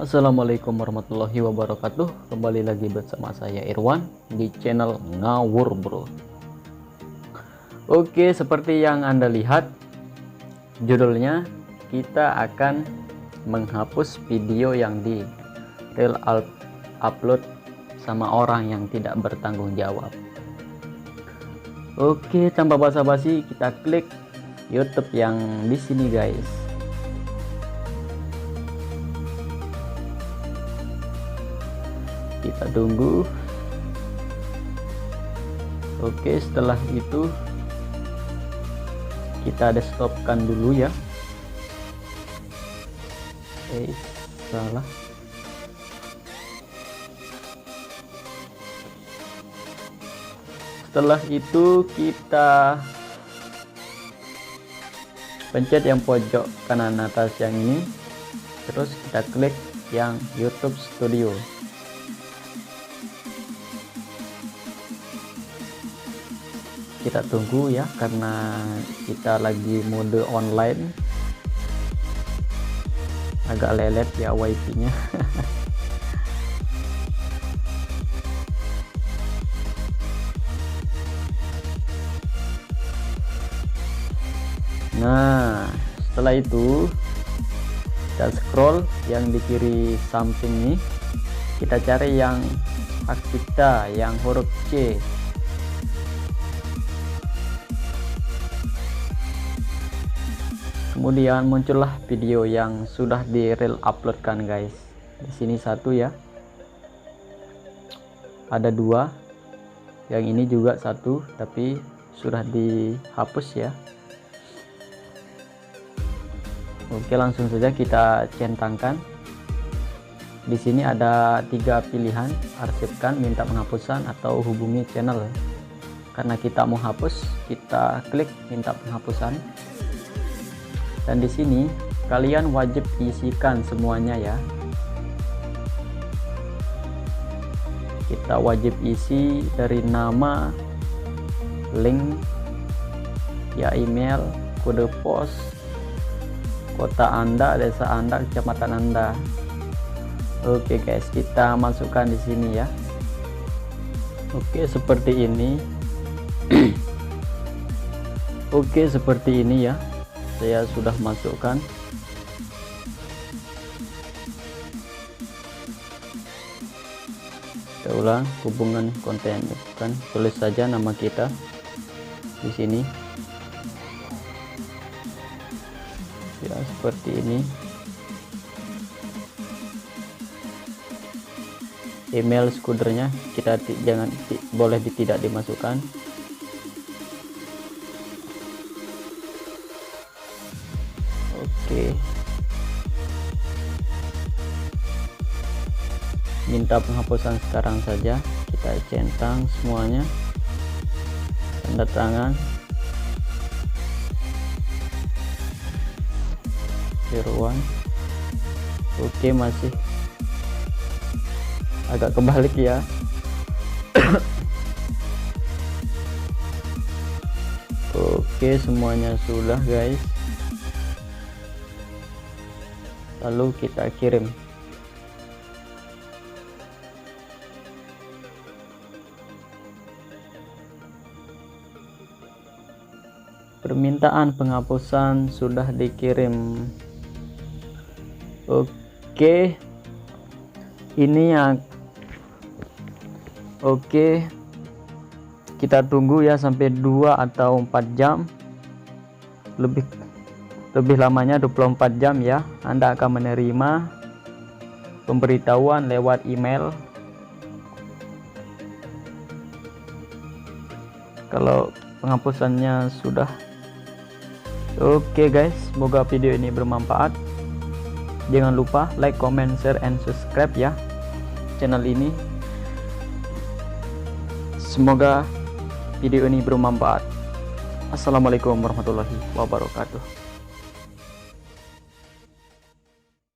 Assalamualaikum warahmatullahi wabarakatuh. Kembali lagi bersama saya Irwan di channel Ngawur Bro. Oke, seperti yang Anda lihat judulnya, kita akan menghapus video yang di real upload sama orang yang tidak bertanggung jawab. Oke, tanpa basa-basi kita klik YouTube yang di sini guys. Kita tunggu. Oke, setelah itu kita ada stopkan dulu ya. Salah. Setelah itu kita pencet yang pojok kanan atas yang ini, terus kita klik yang YouTube Studio. Kita tunggu ya, karena kita lagi mode online, agak lelet ya wifi nya. Nah, setelah itu kita scroll yang di kiri samping nih, kita cari yang hak cipta yang huruf C. Kemudian muncullah video yang sudah di real uploadkan guys. Di sini satu ya, ada dua, yang ini juga satu tapi sudah dihapus ya. Oke, langsung saja kita centangkan. Di sini ada tiga pilihan: arsipkan, minta penghapusan, atau hubungi channel. Karena kita mau hapus, kita klik minta penghapusan. Dan di sini kalian wajib isikan semuanya ya. Kita wajib isi dari nama, link, ya email, kode pos, kota Anda, desa Anda, kecamatan Anda. Oke guys, kita masukkan di sini ya. Oke, seperti ini. Oke, seperti ini ya. Saya sudah masukkan. Kita ulang, hubungan konten, kan tulis saja nama kita di sini ya, seperti ini. Email skudernya kita boleh tidak dimasukkan. Oke, minta penghapusan sekarang saja, kita centang semuanya, tanda tangan, Irwan. Oke, masih agak kebalik ya. Oke, semuanya sudah guys. Lalu kita kirim. Permintaan penghapusan sudah dikirim. Oke, ini yang oke, kita tunggu ya sampai 2 atau 4 jam, lebih lamanya 24 jam ya. Anda akan menerima pemberitahuan lewat email kalau penghapusannya sudah. Oke guys, semoga video ini bermanfaat. Jangan lupa like, comment, share, and subscribe ya channel ini. Semoga video ini bermanfaat. Assalamualaikum warahmatullahi wabarakatuh.